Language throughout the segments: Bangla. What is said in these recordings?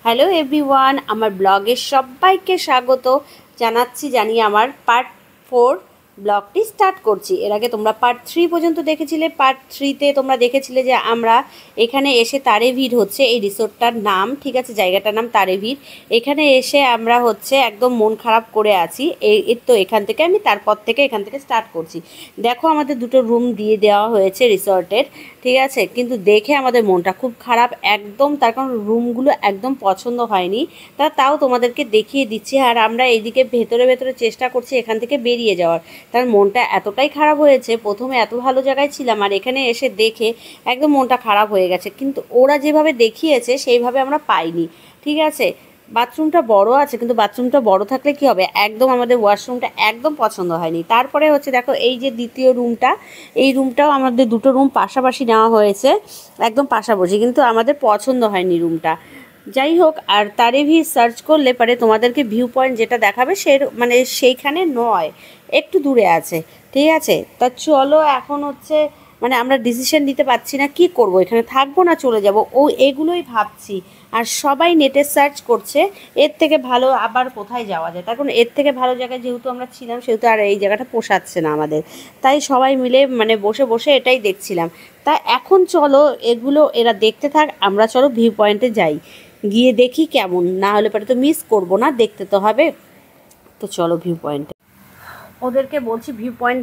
হ্যালো এভরিওয়ান, আমার ব্লগে সবাইকে স্বাগত জানিয়ে আমার পার্ট 4 ব্লগটি স্টার্ট করছি। এর আগে তোমরা পার্ট 3 পর্যন্ত দেখেছিলে। পার্ট 3তে তোমরা দেখেছিলে যে আমরা এখানে এসে তারেভির হচ্ছে এই রিসোর্টটার নাম, ঠিক আছে, জায়গাটার নাম তারেভির। এখানে এসে আমরা হচ্ছে একদম মন খারাপ করে আছি। তো এখান থেকে আমি তারপর থেকে এখান থেকে স্টার্ট করছি। দেখো আমাদের দুটো রুম দিয়ে দেওয়া হয়েছে রিসোর্টের, ঠিক আছে, কিন্তু দেখে আমাদের মনটা খুব খারাপ একদম, তার কারণ রুমগুলো একদম পছন্দ হয়নি। তাও তোমাদেরকে দেখিয়ে দিচ্ছি। আর আমরা এইদিকে ভেতরে ভেতরে চেষ্টা করছি এখান থেকে বেরিয়ে যাওয়ার। তার মনটা এতটাই খারাপ হয়েছে, প্রথমে এত ভালো জায়গায় ছিলাম আর এখানে এসে দেখে একদম মনটা খারাপ হয়ে গেছে। কিন্তু ওরা যেভাবে দেখিয়েছে সেইভাবে আমরা পাইনি, ঠিক আছে। বাথরুমটা বড় আছে, কিন্তু বাথরুমটা বড় থাকলে কি হবে, একদম আমাদের ওয়াশরুমটা একদম পছন্দ হয়নি। তারপরে হচ্ছে দেখো এই যে দ্বিতীয় রুমটা, এই রুমটাও আমাদের দুটো রুম পাশাপাশি নেওয়া হয়েছে, একদম পাশাপাশি, কিন্তু আমাদের পছন্দ হয়নি রুমটা। যাই হোক, আর তারেভি সার্চ করলে পারে তোমাদেরকে ভিউ পয়েন্ট যেটা দেখাবে মানে সেইখানে নয়, একটু দূরে আছে, ঠিক আছে। তা চলো এখন হচ্ছে মানে আমরা ডিসিশন নিতে পারছি না কি করব, এখানে থাকবো না চলে যাব, এগুলোই ভাবছি। আর সবাই নেটে সার্চ করছে এর থেকে ভালো আবার কোথায় যাওয়া যায়, তার কারণ এর থেকে ভালো জায়গায় যেহেতু আমরা ছিলাম সেহেতু আর এই জায়গাটা পোষাচ্ছে না আমাদের। তাই সবাই মিলে মানে বসে বসে এটাই দেখছিলাম। তা এখন চলো এগুলো এরা দেখতে থাক, আমরা চলো ভিউ পয়েন্টে যাই, গিয়ে দেখি কেমন, না হলে পরে তো মিস করবো না, দেখতে তো হবে। তো চলো ভিউ পয়েন্টে। ওদেরকে বলছি ভিউ পয়েন্ট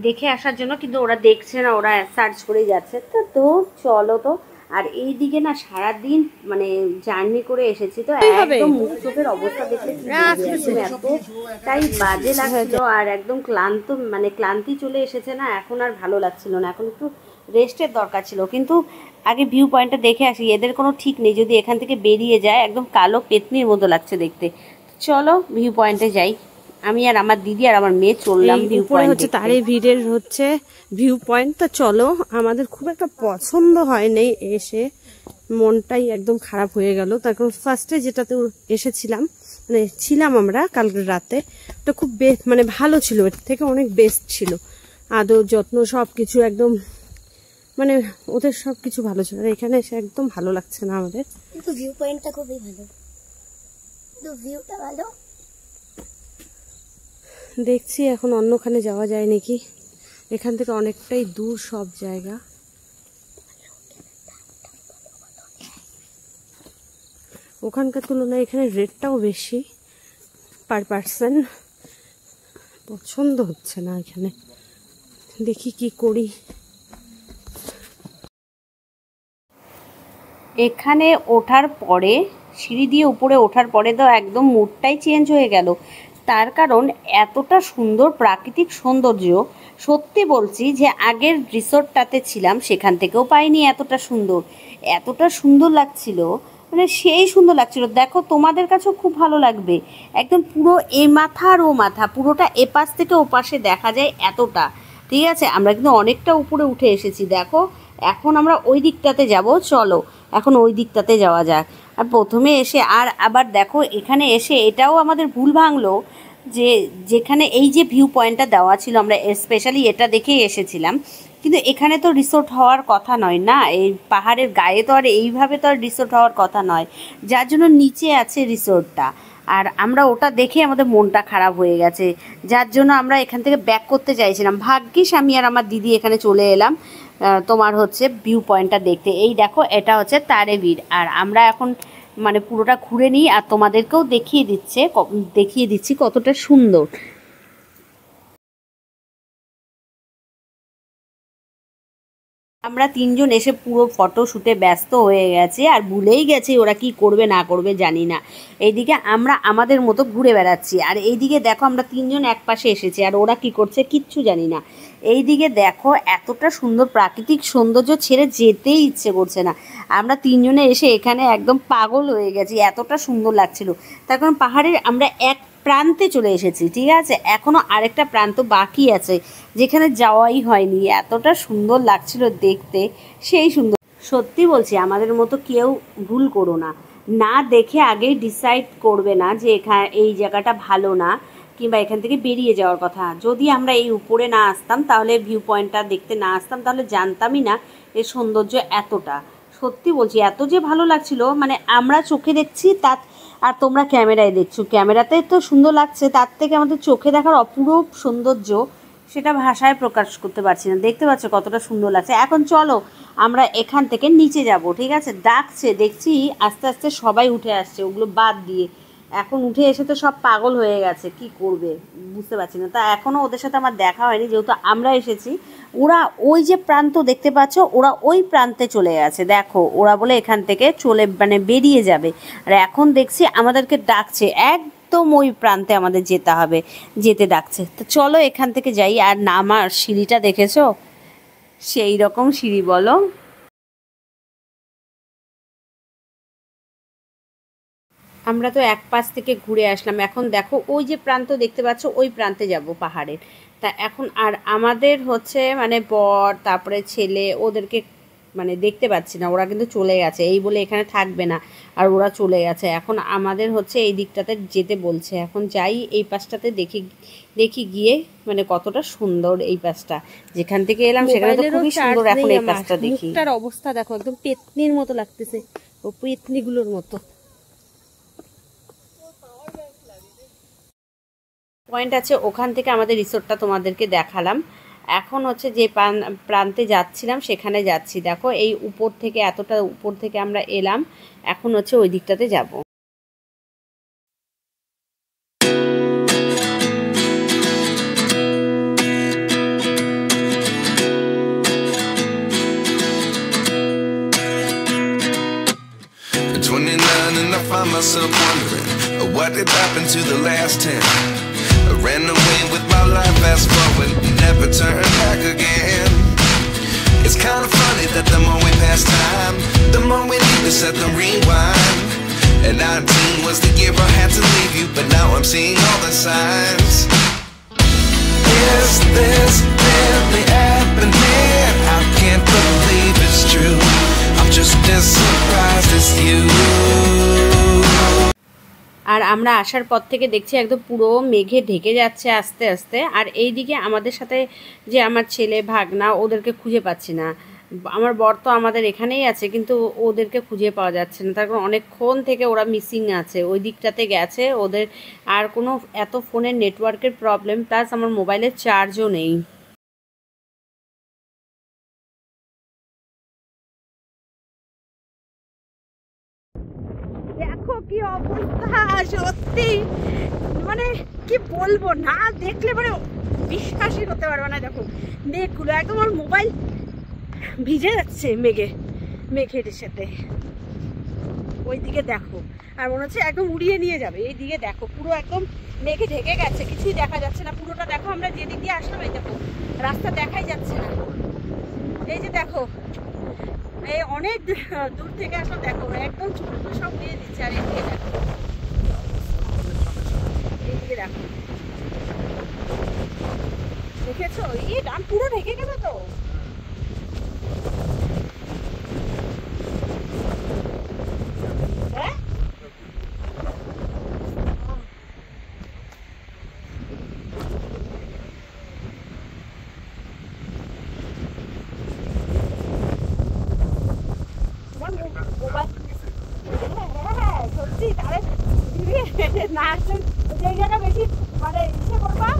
দেখে আসার জন্য, কিন্তু ওরা দেখছে না, ওরা সার্চ করেই যাচ্ছে। তো চলো তো। আর এই দিকে না সারাদিন মানে জার্নি করে এসেছি, তো একদম মুখ চোখের অবস্থা দেখলে এতটাই বাজে লাগছিল আর একদম ক্লান্তি চলে এসেছে না, এখন আর ভালো লাগছিল না, এখন একটু রেস্টের দরকার ছিল। কিন্তু আগে ভিউ পয়েন্টটা দেখে আসি, এদের কোনো ঠিক নেই, যদি এখান থেকে বেরিয়ে যায় একদম কালো পেতনির মতো লাগছে দেখতে। চলো ভিউ পয়েন্টে যাই। আমি আর আমার দিদি আর আমার মেয়ে চললাম ভিউ পয়েন্ট হচ্ছে তারেভিরের হচ্ছে ভিউ পয়েন্ট। তো চলো, আমাদের খুব একটা পছন্দ হয়নি, এসে মনটাই একদম খারাপ হয়ে গেল। তার কারণ ফার্স্টে যেটাতে এসেছিলাম মানে ছিলাম আমরা কালকে রাতে, ওটা খুব মানে ভালো ছিল, এর থেকে অনেক বেস্ট ছিল, আদর যত্ন সব কিছু একদম মানে ওদের সব কিছু ভালো ছিল। এখানে এসে একদম ভালো লাগছে না আমাদের, কিন্তু ভিউ পয়েন্টটা খুবই ভালো, কিন্তু ভিউটা ভালো। দেখছি এখন অন্যখানে যাওয়া যায় নাকি, এখান থেকে অনেকটাই দূর সব জায়গা। ওখানকার তুলনায় এখানে রেটটাও বেশি পার পার্সন, পছন্দ হচ্ছে না এখানে, দেখি কি করি। এখানে ওঠার পরে, সিঁড়ি দিয়ে উপরে ওঠার পরে তো একদম মুডটাই চেঞ্জ হয়ে গেল। তার কারণ এতটা সুন্দর প্রাকৃতিক সৌন্দর্য, সত্যি বলছি যে আগের রিসোর্টটাতে ছিলাম সেখান থেকেও পাইনি এতটা সুন্দর লাগছিল, মানে সেই সুন্দর লাগছিল। দেখো তোমাদের কাছেও খুব ভালো লাগবে, একদম পুরো এ মাথা আর ও মাথা পুরোটা এপাশ থেকে ওপাশে দেখা যায় এতটা, ঠিক আছে। আমরা কিন্তু অনেকটা উপরে উঠে এসেছি, দেখো এখন আমরা ওই দিকটাতে যাব, চলো এখন ওই দিকটাতে যাওয়া যাক। আর প্রথমে এসে আবার দেখো এখানে এসে এটাও আমাদের ভুল ভাঙলো যে যেখানে এই যে ভিউ পয়েন্টটা দেওয়া ছিল আমরা স্পেশালি এটা দেখেই এসেছিলাম, কিন্তু এখানে তো রিসোর্ট হওয়ার কথা নয় না, এই পাহাড়ের গায়ে তো আর এইভাবে তো আর রিসোর্ট হওয়ার কথা নয়, যার জন্য নিচে আছে রিসোর্টটা। আর আমরা ওটা দেখে আমাদের মনটা খারাপ হয়ে গেছে, যার জন্য আমরা এখান থেকে ব্যাক করতে চাইছিলাম। ভাগ্যিস আমি আর আমার দিদি এখানে চলে এলাম তোমার হচ্ছে ভিউ পয়েন্টটা দেখতে। এই দেখো এটা হচ্ছে তারেভির, আর আমরা এখন মানে পুরোটা ঘুরে নিই আর তোমাদেরকেও দেখিয়ে দিচ্ছি কতটা সুন্দর। আমরা তিনজন এসে পুরো ফটো শ্যুটে ব্যস্ত হয়ে গেছে আর ভুলেই গেছি ওরা কি করবে না করবে জানি না। এইদিকে আমরা আমাদের মতো ঘুরে বেড়াচ্ছি, আর এইদিকে দেখো আমরা তিনজন এক পাশে এসেছি আর ওরা কি করছে কিচ্ছু জানি না। এইদিকে দেখো এতটা সুন্দর প্রাকৃতিক সৌন্দর্য ছেড়ে যেতেই ইচ্ছে করছে না। আমরা তিনজনে এসে এখানে একদম পাগল হয়ে গেছি, এতটা সুন্দর লাগছিল। তার কারণ পাহাড়ের আমরা এক প্রান্তে চলে এসেছি, ঠিক আছে, এখনও আরেকটা প্রান্ত বাকি আছে যেখানে যাওয়াই হয়নি। এতটা সুন্দর লাগছিল দেখতে, সেই সুন্দর। সত্যি বলছি আমাদের মতো কেউ ভুল করো না, না দেখে আগেই ডিসাইড করবে না যে এই জায়গাটা ভালো না কিংবা এখান থেকে বেরিয়ে যাওয়ার কথা। যদি আমরা এই উপরে না আসতাম, তাহলে ভিউ পয়েন্টটা দেখতে না আসতাম, তাহলে জানতামই না এর সৌন্দর্য এতটা। সত্যি বলছি এত যে ভালো লাগছিল, মানে আমরা চোখে দেখছি তার আর তোমরা ক্যামেরায় দেখছো, ক্যামেরাতে তো সুন্দর লাগছে, তার থেকে আমাদের চোখে দেখার অপূরূপ সৌন্দর্য সেটা ভাষায় প্রকাশ করতে পারছি না। দেখতে পাচ্ছ কতটা সুন্দর লাগছে। এখন চলো আমরা এখান থেকে নিচে যাব, ঠিক আছে? ডাকছে, দেখছি আস্তে আস্তে সবাই উঠে আসছে, ওগুলো বাদ দিয়ে এখন উঠে এসে তো সব পাগল হয়ে গেছে, কি করবে বুঝতে পারছি না। তা এখনও ওদের সাথে আমার দেখা হয়নি, যেহেতু আমরা এসেছি। ওরা ওই যে প্রান্ত দেখতে পাচ্ছ, ওরা ওই প্রান্তে চলে গেছে, দেখো ওরা বলে এখান থেকে চলে মানে বেরিয়ে যাবে। আর এখন দেখছি আমাদেরকে ডাকছে, একদম ওই প্রান্তে আমাদের যেতে হবে, যেতে ডাকছে। তো চলো এখান থেকে যাই। আর নামার সিঁড়িটা দেখেছো, সেই রকম সিঁড়ি বলো। আমরা তো এক পাশ থেকে ঘুরে আসলাম, এখন দেখো ওই যে প্রান্ত দেখতে পাচ্ছ, ওই প্রান্তে যাব পাহাড়ের। তা এখন আর আমাদের হচ্ছে মানে বর তারপরে ছেলে, ওদেরকে মানে দেখতে পাচ্ছি না, ওরা কিন্তু চলে গেছে, এই বলে এখানে থাকবে না, আর ওরা চলে গেছে। এখন আমাদের হচ্ছে এই দিকটাতে যেতে বলছে, এখন যাই এই পাশটাতে দেখি গিয়ে মানে কতটা সুন্দর এই পাশটা, যেখান থেকে এলাম সেখানে তো খুবই সুন্দর। এখন এই পাশটা দেখি, মুখটার অবস্থা দেখো, একদম পেতনির মতো লাগতেছে, ও পেতনিগুলোর মতো। পয়েন্ট আছে, ওখান থেকে আমাদের রিসোর্টটা তোমাদেরকে দেখালাম। এখন হচ্ছে যে প্রান্তে যাচ্ছিলাম সেখানে যাচ্ছি, দেখো এই উপর থেকে, এতটা উপর থেকে আমরা এলাম, এখন হচ্ছে ওই দিকটাতে যাব। And I find myself wondering what did happen to the last 10. I ran away with my life, fast forward, never turn back again. It's kind of funny that the more we pass time, the more we need to set the rewind. And 19 was the year I had to leave you, but now I'm seeing all the signs. Is this really happening? I can't believe it's true. I'm just as surprised as you. আর আমরা আসার পর থেকে দেখছি একদম পুরো মেঘে ঢেকে যাচ্ছে আস্তে আস্তে। আর এইদিকে আমাদের সাথে যে আমার ছেলে ভাগনা, ওদেরকে খুঁজে পাচ্ছি না। আমার বর তো আমাদের এখানেই আছে, কিন্তু ওদেরকে খুঁজে পাওয়া যাচ্ছে না, তার কারণ অনেকক্ষণ থেকে ওরা মিসিং আছে, ওই দিকটাতে গেছে। ওদের আর কোনো এত ফোনের নেটওয়ার্কের প্রবলেম, প্লাস আমার মোবাইলের চার্জও নেই। দেখো কি অবস্থা, সত্যি মানে কি বলবো, না দেখলে মানে বিশ্বাসই করতে পারবে না। দেখো মেঘগুলো একদম, আমার মোবাইল ভিজে যাচ্ছে মেঘের সাথে। ওইদিকে দেখো, আর মনে হচ্ছে একদম উড়িয়ে নিয়ে যাবে। এইদিকে দেখো পুরো একদম মেঘে ঢেকে গেছে, কিছুই দেখা যাচ্ছে না পুরোটা। দেখো আমরা যেদিক দিয়ে আসলাম, এই দেখো রাস্তা দেখাই যাচ্ছে না। এই যে দেখো, এই অনেক দূর থেকে আসলাম, দেখো একদম চুলগুলো সব নিয়ে দিচ্ছে। আর এইদিকে দেখো, এইদিকে দেখো, দেখেছো এই ডান পুরো ঢেকে গেছে তো। হ্যাঁ সত্যি, তাহলে না আসলে যেই জায়গা বেশি মানে ইচ্ছে করবা,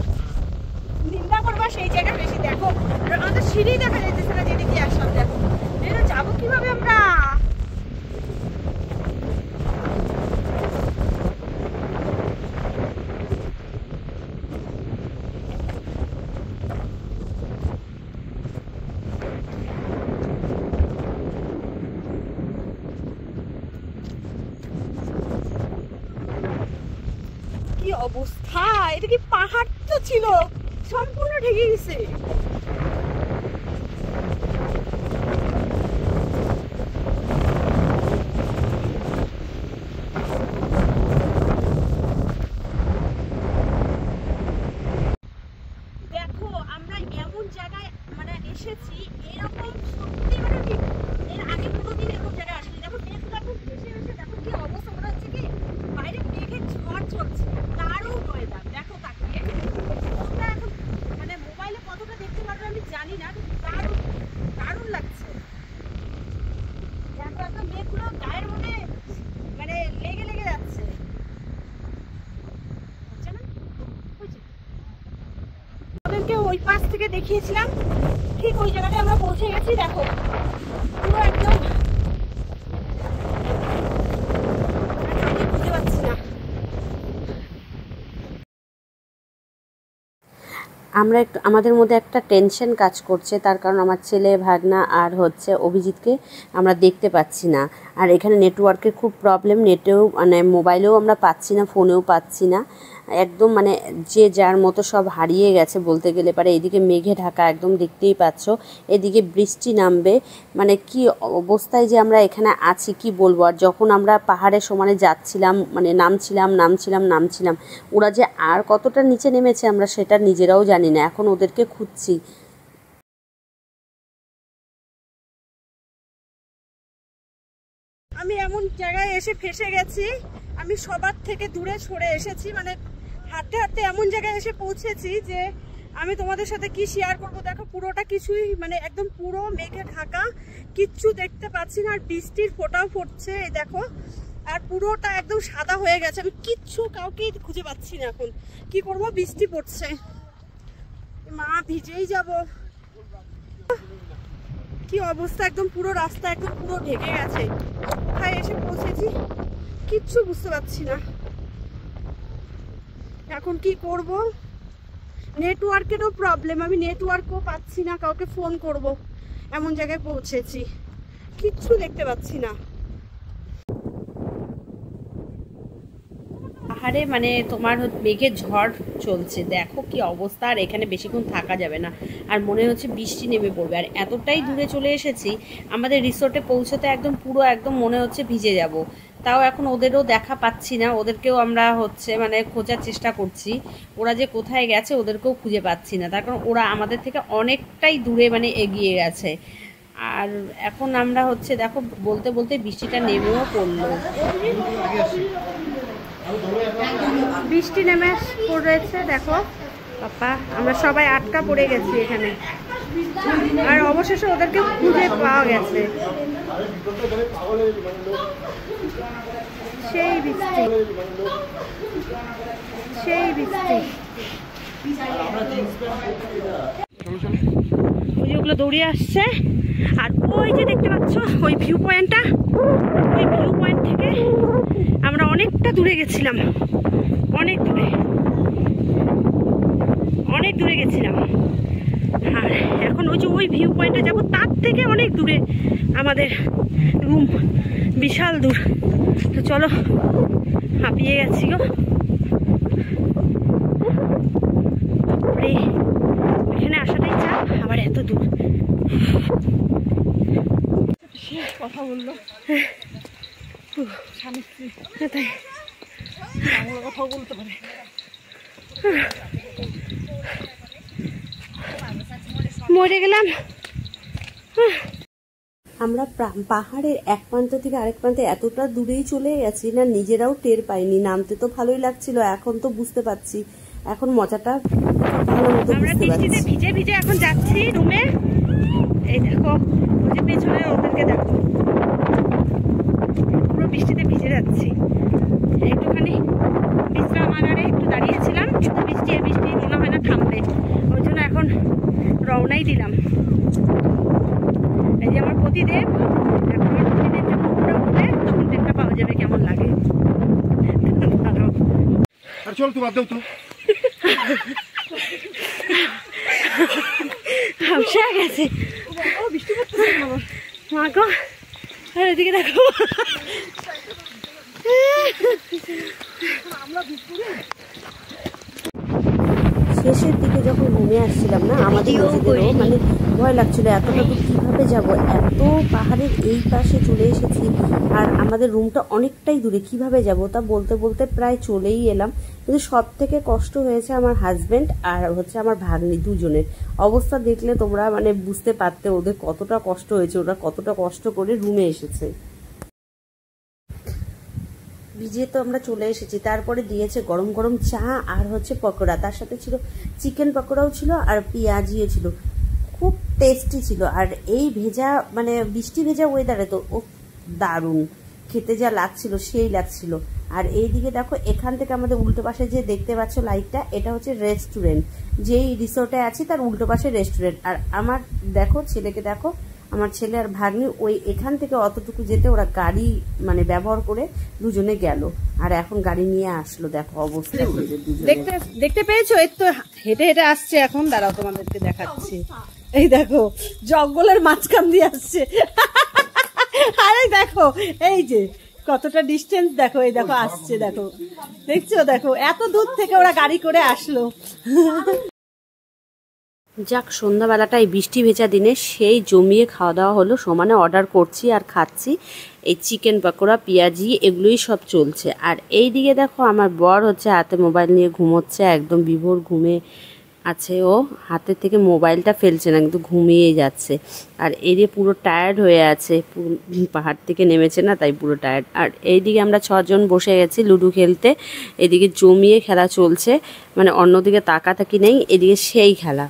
নিন্দা করবা, সেই জায়গা বেশি। দেখো আমাদের সিঁড়ি দেখা যাইতেছে না যেদিকে আসলাম। দেখো এটা যাবো কিভাবে আমরা? কি অবস্থা, এটা কি পাহাড় তো ছিল, সম্পূর্ণ ঢেকে গেছে। দেখো আমরা এমন জায়গায় মানে এসেছি, এরকম সত্যি মানে এর আগে কোনোদিন এরকম জায়গায় আসেনি। দেখো মেঘটা খুব ভেসে ভেসে, দেখো কি অবস্থা, মনে হচ্ছে কি বাইরে মেঘের ঝড় চলছে, দারুণ ওয়েদার। দেখো তাকিয়ে তোমরা এখন মানে মোবাইলে কতটা দেখতে ওই পাশ থেকে দেখিয়েছিলাম, ঠিক ওই জায়গাটায় আমরা পৌঁছে গেছি। দেখো পুরো একদম বুঝতে পারছি না। আমরা একটু আমাদের মধ্যে একটা টেনশন কাজ করছে, তার কারণ আমার ছেলে ভাগনা আর হচ্ছে অভিজিৎকে আমরা দেখতে পাচ্ছি না। আর এখানে নেটওয়ার্কের খুব প্রবলেম, নেটেও মানে মোবাইলেও আমরা পাচ্ছি না, ফোনেও পাচ্ছি না, একদম মানে যে যার মতো সব হারিয়ে গেছে বলতে গেলে পারে। এদিকে মেঘে ঢাকা একদম দেখতেই পাচ্ছ, এদিকে বৃষ্টি নামবে, মানে কি অবস্থায় যে আমরা এখানে আছি কি বলবো। আর যখন আমরা পাহাড়ের সমানে যাচ্ছিলাম, মানে নামছিলাম, ওরা যে আর কতটা নিচে নেমেছে আমরা সেটা নিজেরাও জানি না, এখন ওদেরকে খুঁজছি। আমি এমন জায়গায় এসে ফেসে গেছি, আমি সবার থেকে দূরে সরে এসেছি, মানে হাঁটতে হাঁটতে এমন জায়গায় এসে পৌঁছেছি যে আমি তোমাদের সাথে কি শেয়ার করব। দেখো পুরোটা কিছুই মানে একদম পুরো মেঘে ঢাকা, কিচ্ছু দেখতে পাচ্ছি না। আর বৃষ্টির ফোঁটাও পড়ছে, এই দেখো। আর পুরোটা একদম সাদা হয়ে গেছে, আমি কিচ্ছু কাউকে খুঁজে পাচ্ছি না। এখন কি করব, বৃষ্টি পড়ছে, মা ভিজেই যাব। কি অবস্থা, একদম পুরো রাস্তা একদম পুরো ঢেকে গেছে। কোথায় এসে পৌঁছেছি কিচ্ছু বুঝতে পারছি না। এখন কি করব, নেটওয়ার্কেরও প্রবলেম, আমি নেটওয়ার্কও পাচ্ছি না, কাউকে ফোন করব, এমন জায়গায় পৌঁছেছি, কিচ্ছু দেখতে পাচ্ছি না। পাহাড়ে মানে তোমার মেঘের ঝড় চলছে, দেখো কি অবস্থা। আর এখানে বেশিক্ষণ থাকা যাবে না, আর মনে হচ্ছে বৃষ্টি নেমে পড়বে। আর এতটাই দূরে চলে এসেছি, আমাদের রিসোর্টে পৌঁছতে একদম পুরো একদম মনে হচ্ছে ভিজে যাব। তাও এখন ওদেরও দেখা পাচ্ছি না, ওদেরকেও আমরা হচ্ছে মানে খোঁজার চেষ্টা করছি, ওরা যে কোথায় গেছে ওদেরকেও খুঁজে পাচ্ছি না, তার কারণ ওরা আমাদের থেকে অনেকটাই দূরে মানে এগিয়ে গেছে। আর এখন আমরা হচ্ছে দেখো বলতে বলতে বৃষ্টিটা নেমেও পড়লো, বৃষ্টি নেমে পড়েছে। দেখো বাবা, আমরা সবাই আটকা পড়ে গেছি এখানে, আর অবশেষে ওদেরকে খুঁজে পাওয়া গেছে। সেই বৃষ্টি, সেই বৃষ্টি, ওই যে ওগুলো দৌড়িয়ে আসছে। আর ওই যে দেখতে পাচ্ছ ওই ভিউ পয়েন্টটা, ওই ভিউ পয়েন্ট থেকে আমরা অনেকটা দূরে গেছিলাম, অনেক দূরে গেছিলাম। আর এখন ওই যে ওই ভিউ পয়েন্টে যাবো, তার থেকে অনেক দূরে আমাদের রুম, বিশাল দূর। তো চলো, হাঁপিয়ে গেছি গো। এখানে আসাটাই চাপ, আবার এত দূর। কথা বললো তাই কথাও বলতে পারে। মরে গেলাম। আমরা পাহাড়ের এক প্রান্ত থেকে আরেক প্রান্তে এতটা দূরেই চলে গেছি না, নিজেরাও টের পাইনি। নামতে তো ভালোই লাগছিল, এখন তো বুঝতে পারছি, এখন মজাটা ভালো মতো বুঝতে পারছি। ভিজে ভিজে এখন যাচ্ছি রুমে। এই দেখো ওই যে পেছনে ওদেরকে দেখো, পুরো বৃষ্টিতে ভিজে যাচ্ছি। একটুখানি বিশ্রামাগারে একটু দাঁড়িয়েছিলাম, কিন্তু বৃষ্টি মনে হয় না থামবে, ওই জন্য এখন রওনাই দিলাম। এই যে আমার প্রতিদেব, এখন আমার প্রতিদেব যখন উপরে উঠবে তখন দেখতে পাওয়া যাবে কেমন লাগে। আর চল তুই বাদ দাও তো, হামসা গেছে, বৃষ্টি পড়তেছে মা গো। আর এদিকে দেখো শেষের দিকে যখন রুমে আসছিলাম না, আমাদের নিজেদেরও মানে ভয় লাগছিল, এতটা দূর কীভাবে যাবো, এত পাহাড়ের এই পাশে চলে এসেছি আর আমাদের রুমটা অনেকটাই দূরে, কিভাবে যাব। তা বলতে বলতে প্রায় চলেই এলাম। কিন্তু সব থেকে কষ্ট হয়েছে আমার হাজব্যান্ড আর হচ্ছে আমার ভাগ্নি, দুজনের অবস্থা দেখলে তোমরা মানে বুঝতে পারতে ওদের কতটা কষ্ট হয়েছে, ওরা কতটা কষ্ট করে রুমে এসেছে। ভিজে তো আমরা চলে এসেছি, তারপরে দিয়েছে গরম গরম চা আর হচ্ছে পকোড়া, তার সাথে ছিল চিকেন পকোড়াও ছিল আর পেঁয়াজিও ছিল, খুব টেস্টি ছিল। আর এই ভেজা মানে বৃষ্টি ভেজা ওয়েদারে তো ও দারুণ খেতে যা লাগছিল, সেই লাগছিল। আর এইদিকে দেখো এখান থেকে আমাদের উল্টো পাশে যে দেখতে পাচ্ছ লাইটটা, এটা হচ্ছে রেস্টুরেন্ট। যেই রিসোর্টে আছি তার উল্টো পাশে রেস্টুরেন্ট। আর আমার দেখো ছেলেকে দেখো, আমার ছেলে আর ভাগ্নি ওই এখান থেকে অতটুকু যেতে ওরা গাড়ি মানে ব্যবহার করে দুজনে গেল, আর এখন গাড়ি নিয়ে আসলো। দেখো অবস্থা দেখতে পেয়েছো? এই তো হেঁটে হেঁটে আসছে এখন, দাঁড়াও তোমাদেরকে দেখাচ্ছি। এই দেখো জঙ্গলের মাঝখান দিয়ে আসছে। আরে দেখো এই যে কতটা ডিস্টেন্স দেখো, এই দেখো আসছে, দেখো দেখছো, দেখো এত দূর থেকে ওরা গাড়ি করে আসলো। যাক, সন্ধ্যাবেলাটা এই বৃষ্টি ভেজা দিনে সেই জমিয়ে খাওয়া দাওয়া হলো। সমানে অর্ডার করছি আর খাচ্ছি। এই চিকেন পকোড়া, পেঁয়াজি এগুলোই সব চলছে। আর এই দিকে দেখো আমার বর হচ্ছে হাতে মোবাইল নিয়ে ঘুমোচ্ছে, একদম বিভোর ঘুমে আছে। ও হাতের থেকে মোবাইলটা ফেলছে না, কিন্তু ঘুমিয়েই যাচ্ছে। আর এদিকে পুরো টায়ার্ড হয়ে আছে, পাহাড় থেকে নেমেছে না, তাই পুরো টায়ার্ড। আর এইদিকে আমরা 6 জন বসে গেছি লুডো খেলতে। এদিকে জমিয়ে খেলা চলছে, মানে অন্যদিকে তাকাতাকি নেই, এদিকে সেই খেলা,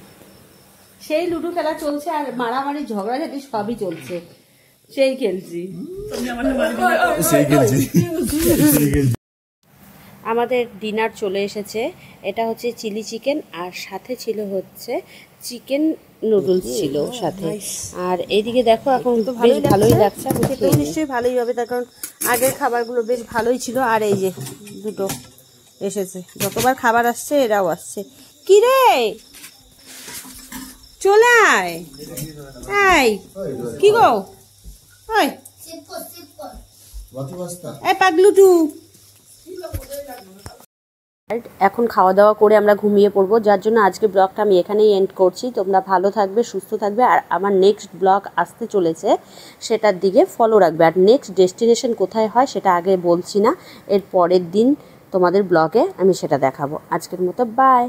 সেই লুডো খেলা চলছে। আর মারামারি ঝগড়াঝাটি সবই চলছে, সেই খেলছি। আমাদের ডিনার চলে এসেছে। এটা হচ্ছে চিলি চিকেন, আর সাথে ছিল হচ্ছে চিকেন নুডলস ছিল সাথে। আর এইদিকে দেখো এখন তো বেশ ভালোই লাগছে, খেতেও নিশ্চয়ই ভালোই হবে, তার কারণ আগের খাবারগুলো বেশ ভালোই ছিল। আর এই যে দুটো এসেছে, যতবার খাবার আসছে এরাও আসছে। কি রে চলে আয়, এই কি গো, ওই এই পাগলুটু। এখন খাওয়া দাওয়া করে আমরা ঘুমিয়ে পড়বো, যার জন্য আজকে ব্লগটা আমি এখানেই এন্ড করছি। তোমরা ভালো থাকবে, সুস্থ থাকবে। আর আমার নেক্সট ব্লগ আসতে চলেছে, সেটার দিকে ফলো রাখবে। আর নেক্সট ডেস্টিনেশন কোথায় হয় সেটা আগে বলছি না, এর পরের দিন তোমাদের ব্লগে আমি সেটা দেখাবো। আজকের মতো বাই।